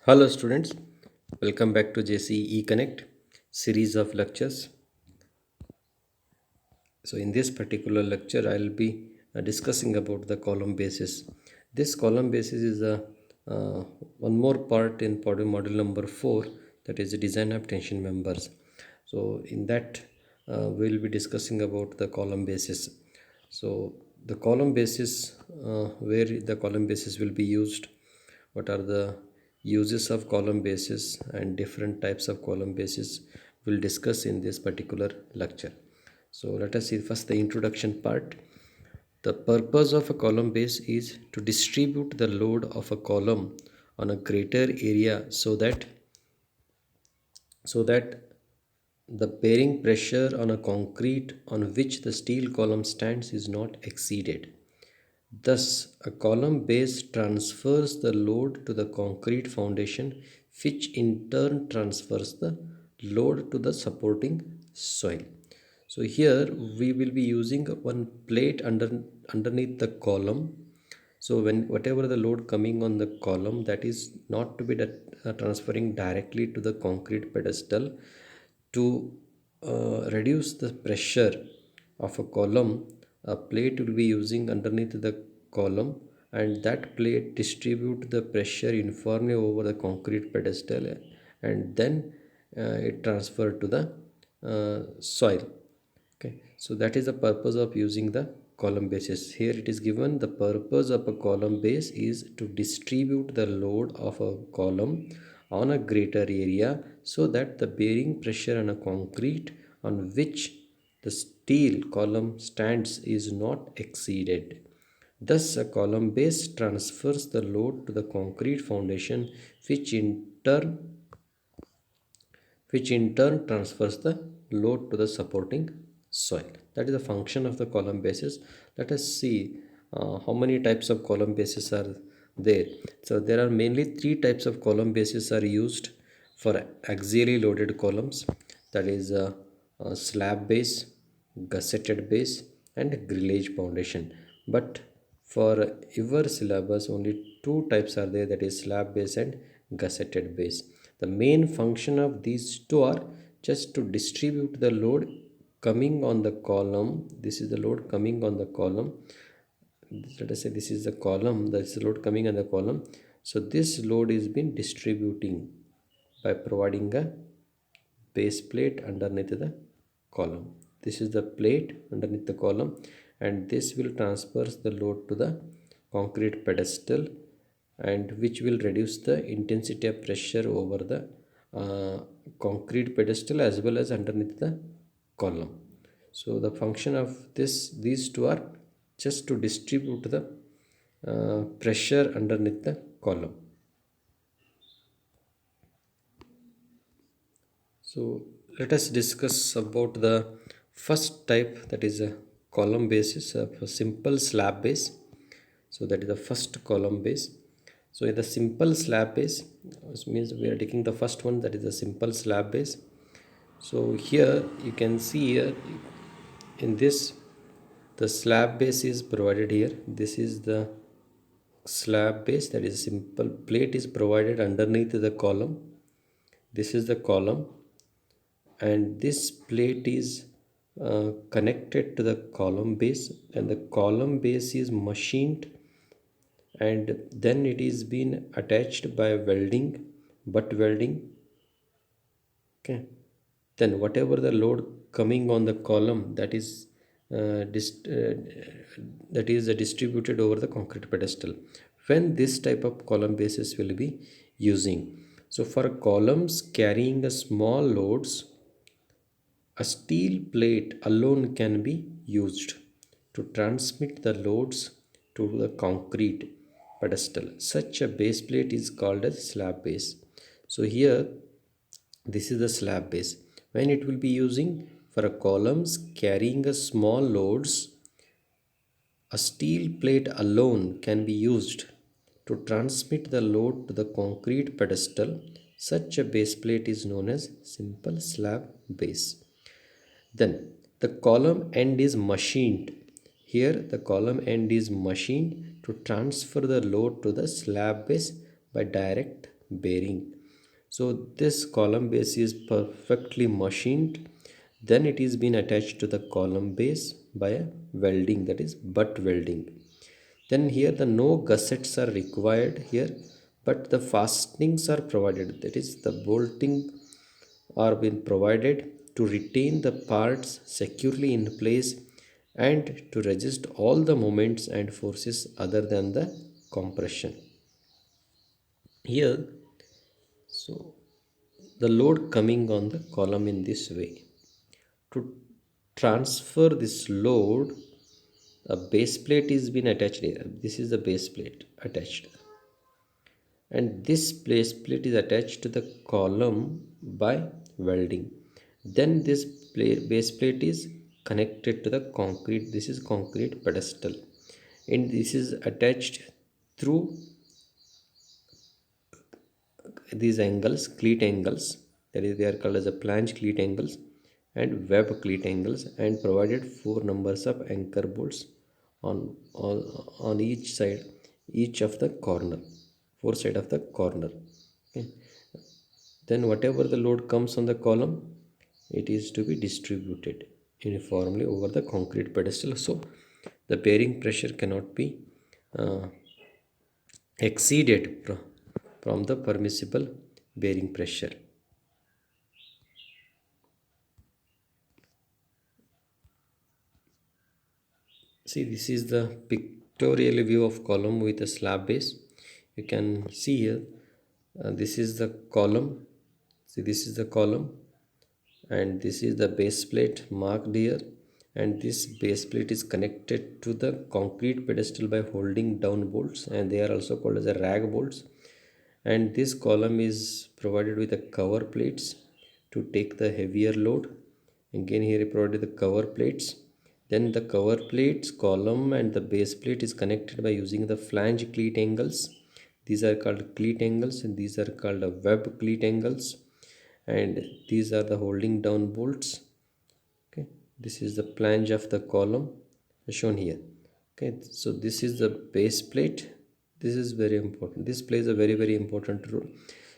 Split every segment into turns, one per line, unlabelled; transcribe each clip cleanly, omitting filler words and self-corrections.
Hello students, welcome back to JCE Connect series of lectures. So in this particular lecture I'll be discussing about the column basis. This column basis is uh, one more part in module number 4, that is the design of tension members. So in that we'll be discussing about the column basis. So the column basis, where the column basis will be used, what are the uses of column basis and different types of column basis, we'll discuss in this particular lecture. So let us see first the introduction part. The purpose of a column base is to distribute the load of a column on a greater area so that the bearing pressure on a concrete on which the steel column stands is not exceeded. Thus, a column base transfers the load to the concrete foundation, which in turn transfers the load to the supporting soil. So here we will be using one plate underneath the column. So when whatever the load coming on the column, that is not to be transferring directly to the concrete pedestal. To reduce the pressure of a column, a plate will be using underneath the column, and that plate distribute the pressure uniformly over the concrete pedestal, and then it transfer to the soil. Okay, so that is the purpose of using the column bases. Here it is given the purpose of a column base is to distribute the load of a column on a greater area so that the bearing pressure on a concrete on which the steel column stands is not exceeded. Thus, a column base transfers the load to the concrete foundation, which in turn transfers the load to the supporting soil. That is the function of the column bases. Let us see how many types of column bases are there. So there are mainly three types of column bases are used for axially loaded columns, that is slab base, gusseted base, and grillage foundation. But for your syllabus only two types are there, that is slab base and gusseted base. The main function of these two are just to distribute the load coming on the column. This is the load coming on the column. Let us say this is the column, that is the load coming on the column. So this load is been distributing by providing a base plate underneath the column. This is the plate underneath the column, and this will transfer the load to the concrete pedestal, and which will reduce the intensity of pressure over the concrete pedestal as well as underneath the column. So the function of these two are just to distribute the pressure underneath the column. So let us discuss about the first type, that is a column basis of a simple slab base. So that is the first column base. So in the simple slab base, this means we are taking the first one, that is the simple slab base. So here you can see here in this the slab base is provided here. This is the slab base, that is simple plate is provided underneath the column. This is the column, and this plate is connected to the column base, and the column base is machined, and then it is been attached by welding, butt welding. Okay, then whatever the load coming on the column, that is distributed over the concrete pedestal when this type of column bases will be using. So for columns carrying a small loads, a steel plate alone can be used to transmit the loads to the concrete pedestal. Such a base plate is called a slab base. So here this is the slab base. When it will be using for a columns carrying a small loads, a steel plate alone can be used to transmit the load to the concrete pedestal. Such a base plate is known as simple slab base. Then the column end is machined. Here the column end is machined to transfer the load to the slab base by direct bearing. So this column base is perfectly machined. Then it is been attached to the column base by a welding, that is butt welding. Then here the no gussets are required here, but the fastenings are provided, that is the bolting are been provided to retain the parts securely in place and to resist all the moments and forces other than the compression. Here, so the load coming on the column in this way. To transfer this load, a base plate is been attached here. This is the base plate attached, and this base plate is attached to the column by welding. Then this base plate is connected to the concrete. This is concrete pedestal, and this is attached through these angles, cleat angles, that is they are called as a flange cleat angles and web cleat angles, and provided four numbers of anchor bolts on each side, each of the corner, four side of the corner. Okay. Then whatever the load comes on the column, it is to be distributed uniformly over the concrete pedestal, so the bearing pressure cannot be uh, exceeded from the permissible bearing pressure. See, this is the pictorial view of column with a slab base. You can see here, this is the column. See, this is the column, and this is the base plate marked here. And this base plate is connected to the concrete pedestal by holding down bolts, and they are also called as a rag bolts. And this column is provided with the cover plates to take the heavier load. Again, here I provided the cover plates. Then the cover plates, column and the base plate is connected by using the flange cleat angles. These are called cleat angles, and these are called web cleat angles. And these are the holding down bolts. Okay, this is the flange of the column shown here. Okay, so this is the base plate. This is very important. This plays a very important role.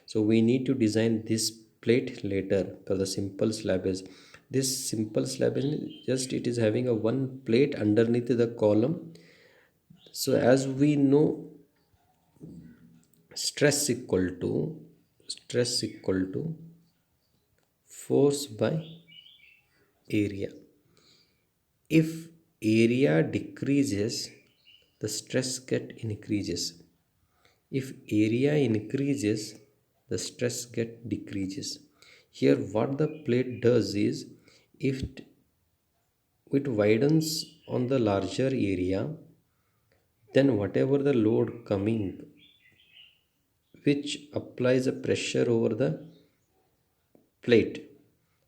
So we need to design this plate later for the simple slab is. This simple slab is just it is having a one plate underneath the column. So as we know, stress equal to force by area. If area decreases, the stress get increases. If area increases, the stress get decreases. Here what the plate does is, if it widens on the larger area, then whatever the load coming, which applies a pressure over the plate,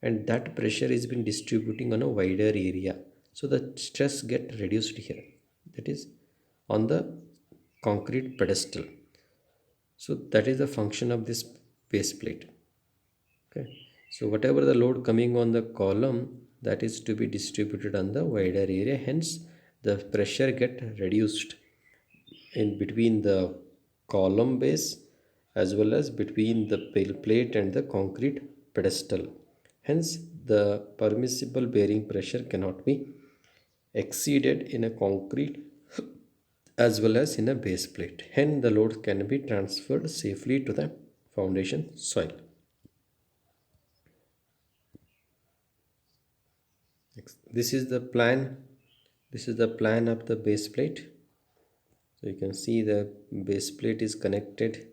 and that pressure is been distributing on a wider area, so the stress get reduced here, that is on the concrete pedestal. So that is the function of this base plate. Okay, so whatever the load coming on the column, that is to be distributed on the wider area, hence the pressure get reduced in between the column base as well as between the plate and the concrete pedestal. Hence the permissible bearing pressure cannot be exceeded in a concrete as well as in a base plate. Hence the load can be transferred safely to the foundation soil. This is the plan. This is the plan of the base plate. So you can see the base plate is connected.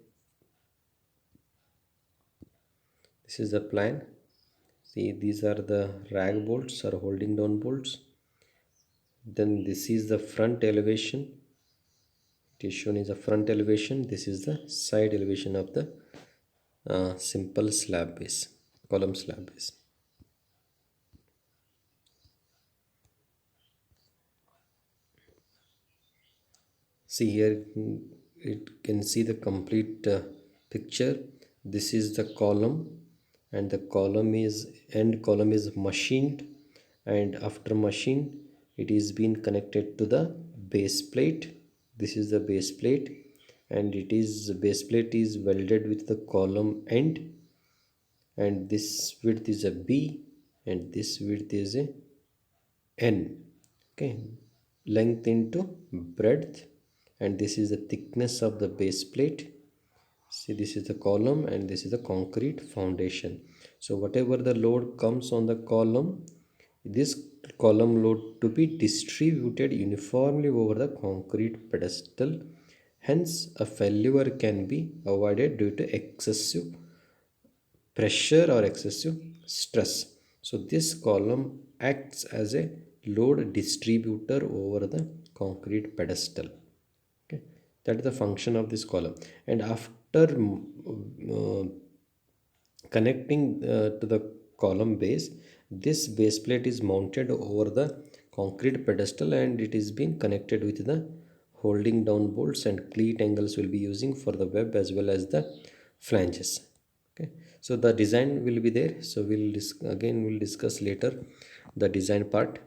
This is the plan. See, these are the rag bolts or holding down bolts. Then this is the front elevation. It is shown as a front elevation. This is the side elevation of the simple slab base, column slab base. See here, it can see the complete picture. This is the column, and the column is end column is machined, and after machine it is being connected to the base plate. This is the base plate, and it is base plate is welded with the column end, and this width is a B and this width is a N. Okay, length into breadth, and this is the thickness of the base plate. See, this is the column and this is the concrete foundation. So whatever the load comes on the column, this column load to be distributed uniformly over the concrete pedestal. Hence, a failure can be avoided due to excessive pressure or excessive stress. So this column acts as a load distributor over the concrete pedestal. Okay, that is the function of this column. And after connecting to the column base, this base plate is mounted over the concrete pedestal and it is being connected with the holding down bolts and cleat angles will be using for the web as well as the flanges. Okay, so the design will be there. So we'll discuss later the design part,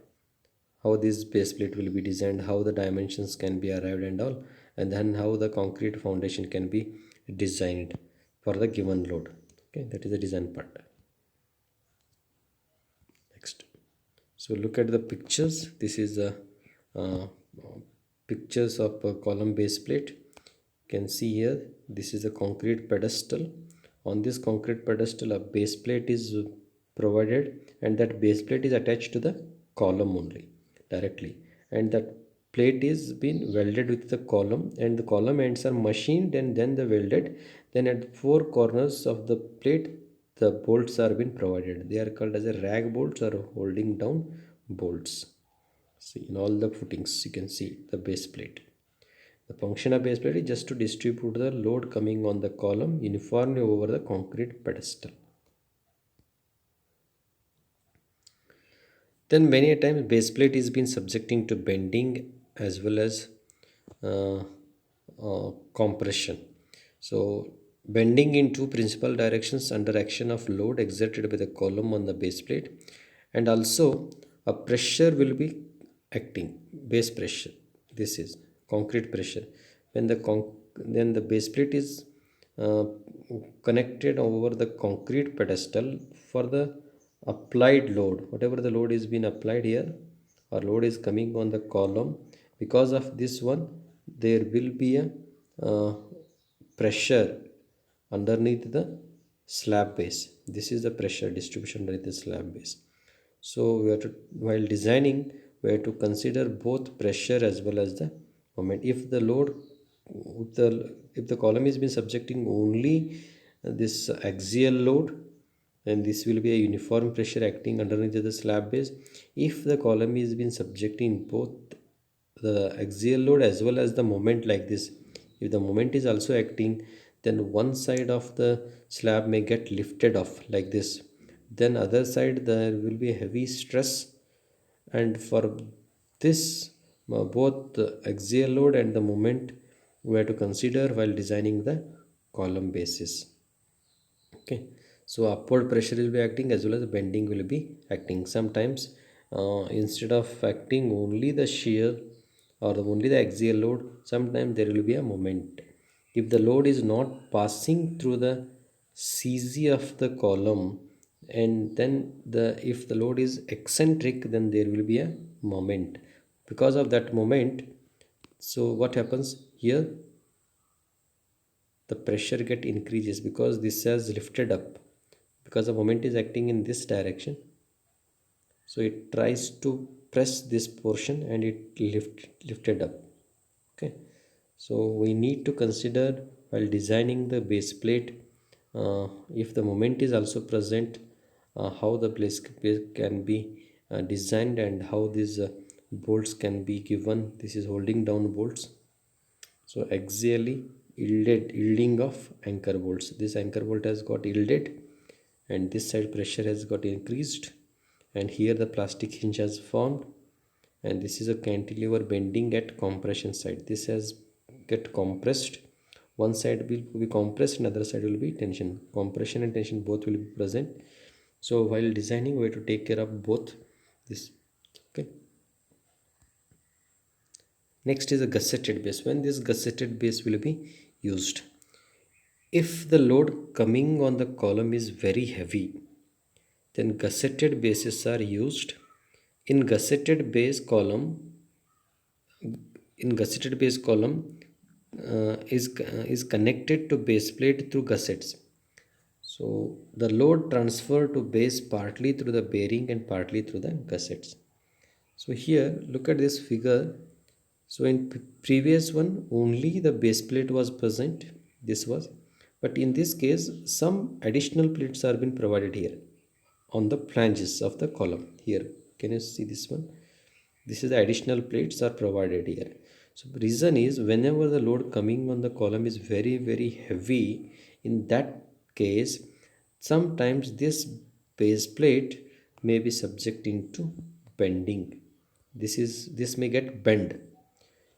how this base plate will be designed, how the dimensions can be arrived and all, and then how the concrete foundation can be designed for the given load. Okay, that is the design part. Next, so look at the pictures. This is the uh, pictures of a column base plate. You can see here, this is a concrete pedestal. On this concrete pedestal a base plate is provided, and that base plate is attached to the column only directly, and that plate is been welded with the column, and the column ends are machined and then the welded. Then at four corners of the plate the bolts are been provided. They are called as a rag bolts or holding down bolts. See, in all the footings you can see the base plate. The function of base plate is just to distribute the load coming on the column uniformly over the concrete pedestal. Then many a times base plate is been subjecting to bending as well as uh, compression. So bending in two principal directions under action of load exerted by the column on the base plate, and also a pressure will be acting, base pressure. This is concrete pressure. When then the base plate is uh, connected over the concrete pedestal for the applied load, whatever the load is being applied here or load is coming on the column. Because of this one there will be a uh, pressure underneath the slab base. This is the pressure distribution underneath the slab base. So we have to, while designing, we have to consider both pressure as well as the moment. If the load, if the column is been subjecting only this axial load, then this will be a uniform pressure acting underneath the slab base. If the column is been subjecting both the axial load as well as the moment like this, if the moment is also acting, then one side of the slab may get lifted off like this, then other side there will be heavy stress. And for this both the axial load and the moment we have to consider while designing the column bases. Okay, so upward pressure will be acting as well as bending will be acting. Sometimes instead of acting only the shear or only the axial load, sometimes there will be a moment. If the load is not passing through the CZ of the column, and then the if the load is eccentric, then there will be a moment. Because of that moment, so what happens here, the pressure get increases because this has lifted up, because the moment is acting in this direction. So it tries to press this portion and it lifted up. Okay, so we need to consider while designing the base plate, if the moment is also present, how the place can be designed and how these bolts can be given. This is holding down bolts. So axially yielding of anchor bolts. This anchor bolt has got yielded and this side pressure has got increased, and here the plastic hinge has formed, and this is a cantilever bending at compression side. This has get compressed. One side will be compressed and other side will be tension. Compression and tension both will be present. So while designing we have to take care of both this. Okay. Next is a gusseted base. When this gusseted base will be used. If the load coming on the column is very heavy, then gusseted bases are used. In gusseted base column, in gusseted base column is connected to base plate through gussets. So the load transfer to base partly through the bearing and partly through the gussets. So here look at this figure. So in previous one only the base plate was present. This was, but in this case some additional plates are been provided here on the flanges of the column. Here can you see this one? This is the additional plates are provided here. So the reason is whenever the load coming on the column is very heavy, in that case sometimes this base plate may be subjecting to bending. This may get bent.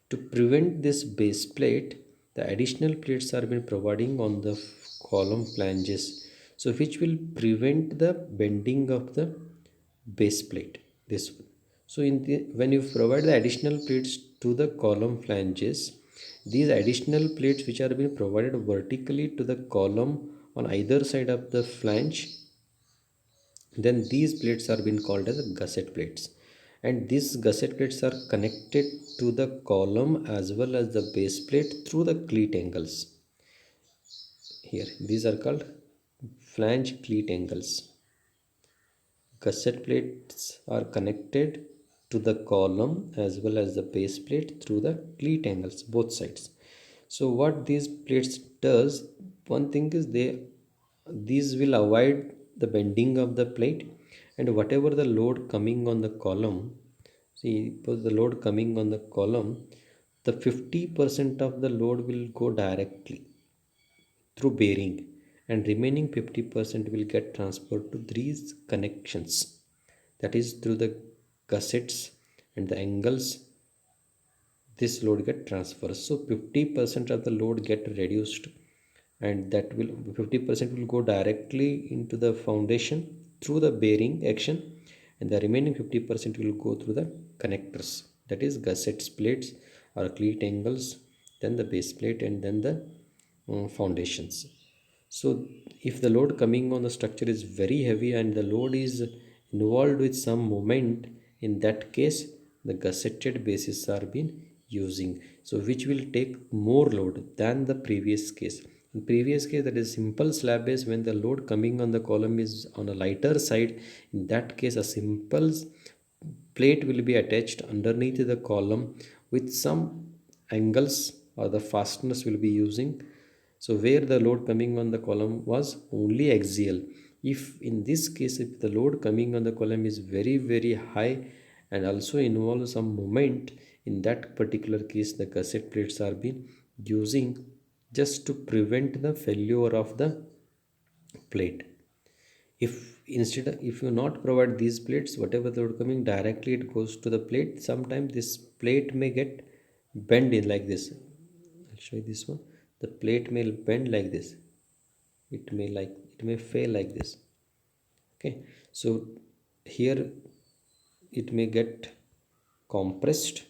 To prevent this base plate, the additional plates are been providing on the column flanges, so which will prevent the bending of the base plate. This one. So when you provide the additional plates to the column flanges, these additional plates which are being provided vertically to the column on either side of the flange, then these plates are being called as gusset plates, and these gusset plates are connected to the column as well as the base plate through the cleat angles. Here these are called flange cleat angles. Gusset plates are connected to the column as well as the base plate through the cleat angles both sides. So what these plates does, one thing is these will avoid the bending of the plate, and whatever the load coming on the column, see suppose the load coming on the column, the 50% of the load will go directly through bearing, and remaining 50% will get transferred to these connections, that is through the gussets and the angles. This load get transferred, so 50% of the load get reduced, and that will 50% will go directly into the foundation through the bearing action, and the remaining 50% will go through the connectors, that is gussets plates or cleat angles, then the base plate, and then the foundations. So if the load coming on the structure is very heavy and the load is involved with some moment, in that case the gusseted bases are being using, so which will take more load than the previous case. In previous case, that is simple slab base, when the load coming on the column is on a lighter side, in that case a simple plate will be attached underneath the column with some angles or the fasteners will be using. So where the load coming on the column was only axial. If in this case, if the load coming on the column is very high and also involves some moment, in that particular case the gusset plates are being using just to prevent the failure of the plate. If you not provide these plates, whatever the load coming directly it goes to the plate, sometimes this plate may get bend in like this. I'll show you this one. The plate may bend like this, it may fail like this. Okay, so here it may get compressed,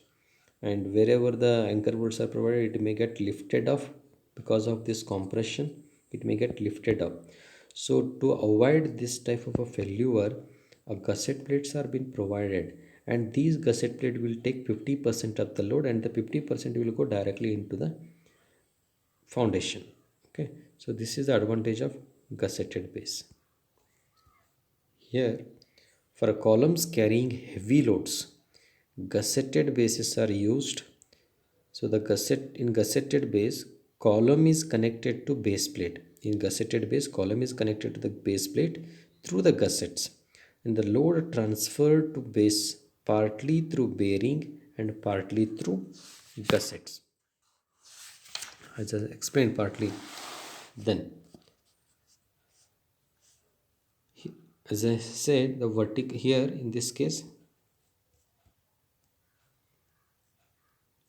and wherever the anchor bolts are provided, it may get lifted off. Because of this compression, it may get lifted up. So to avoid this type of a failure, a gusset plates are being provided, and these gusset plate will take 50% of the load, and the 50% will go directly into the foundation. Okay, so this is the advantage of gusseted base. Here, for columns carrying heavy loads, gusseted bases are used. So the gusseted base, column is connected to base plate. In gusseted base, column is connected to the base plate through the gussets, and the load transferred to base partly through bearing and partly through gussets. As I explained partly. Then, as I said, the vertical here in this case,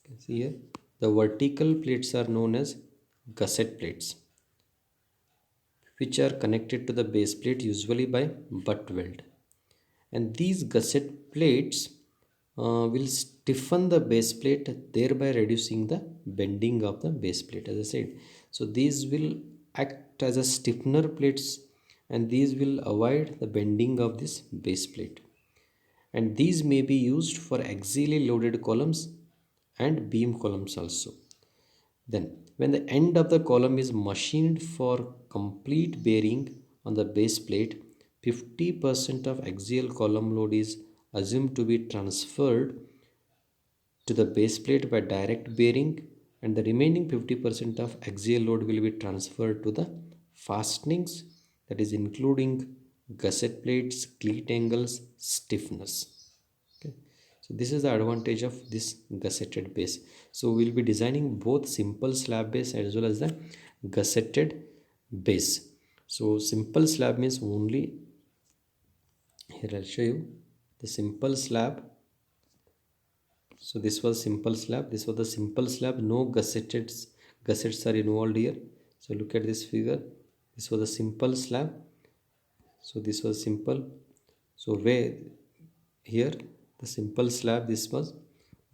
you can see here the vertical plates are known as gusset plates, which are connected to the base plate usually by butt weld. And these gusset plates will stiffen the base plate, thereby reducing the bending of the base plate, as I said. So these will act as a stiffener plates, and these will avoid the bending of this base plate. And these may be used for axially loaded columns and beam columns also. Then, when the end of the column is machined for complete bearing on the base plate, 50% of axial column load is assumed to be transferred to the base plate by direct bearing, and the remaining 50% of axial load will be transferred to the fastenings, that is including gusset plates, cleat angles, stiffness. Okay. So this is the advantage of this gusseted base. So we'll be designing both simple slab base as well as the gusseted base. So simple slab means only, here I'll show you the simple slab. So this was simple slab, this was the simple slab, no gussets are involved here. So look at this figure, this was a simple slab. So this was simple. So where here the simple slab, this was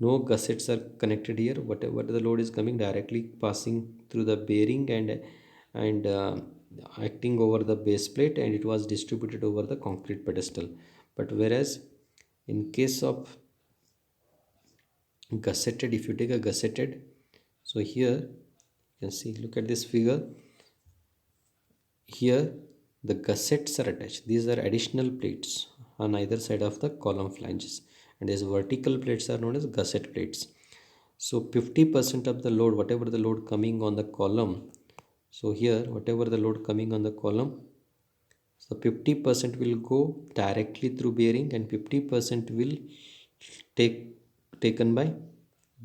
no gussets are connected here, whatever the load is coming directly passing through the bearing and acting over the base plate, and it was distributed over the concrete pedestal. But whereas in case of gusseted, if you take a gusseted, so here you can see, look at this figure, here the gussets are attached, these are additional plates on either side of the column flanges, and these vertical plates are known as gusset plates. So 50% of the load, whatever the load coming on the column, so here whatever the load coming on the column, so 50% will go directly through bearing and 50% will take taken by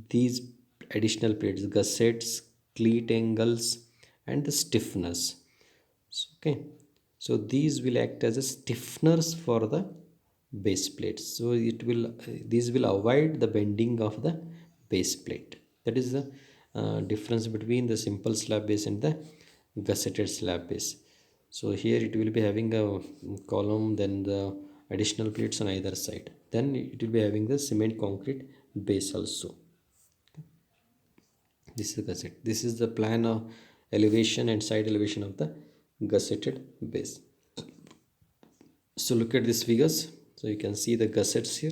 these additional plates, gussets, cleat angles, and the stiffeners. So, okay, so these will act as a stiffeners for the base plates. So it will these will avoid the bending of the base plate. That is the difference between the simple slab base and the gusseted slab base. So here it will be having a column, then the additional plates on either side, then it will be having the cement concrete base also. This is gusset, this is the plan of elevation and side elevation of the gusseted base. So look at these figures, so you can see the gussets here,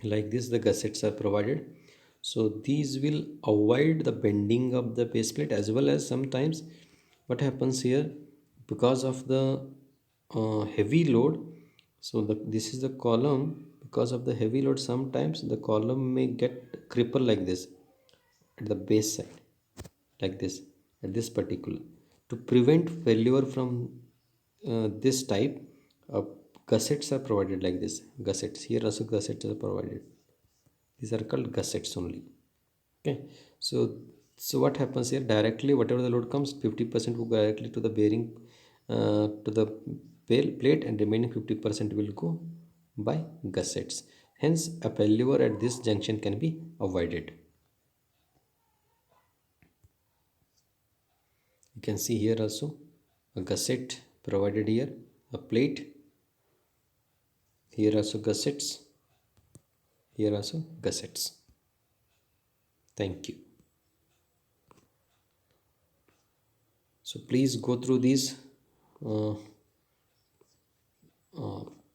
like this the gussets are provided. So these will avoid the bending of the base plate, as well as sometimes what happens here, because of the heavy load. So this is the column, because of the heavy load sometimes the column may get cripple like this at the base side, like this, at this particular. To prevent failure from this type, gussets are provided like this. Gussets, here also gussets are provided. These are called gussets only. Okay, so what happens here, directly whatever the load comes, 50% will go directly to the bearing, to the plate, and remaining 50% will go by gussets. Hence a failure at this junction can be avoided. You can see here also a gusset provided here, a plate, here also gussets, here also gussets. Thank you. So please go through these uh,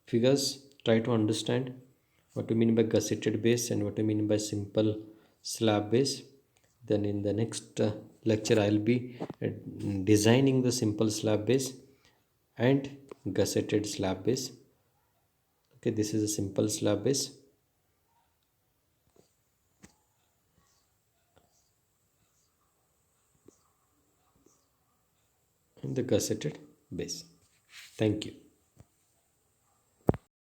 figures, try to understand what we mean by gusseted base and what we mean by simple slab base. Then in the next lecture I'll be designing the simple slab base and gusseted slab base. Okay, this is a simple slab base. And the gusseted base. Thank you.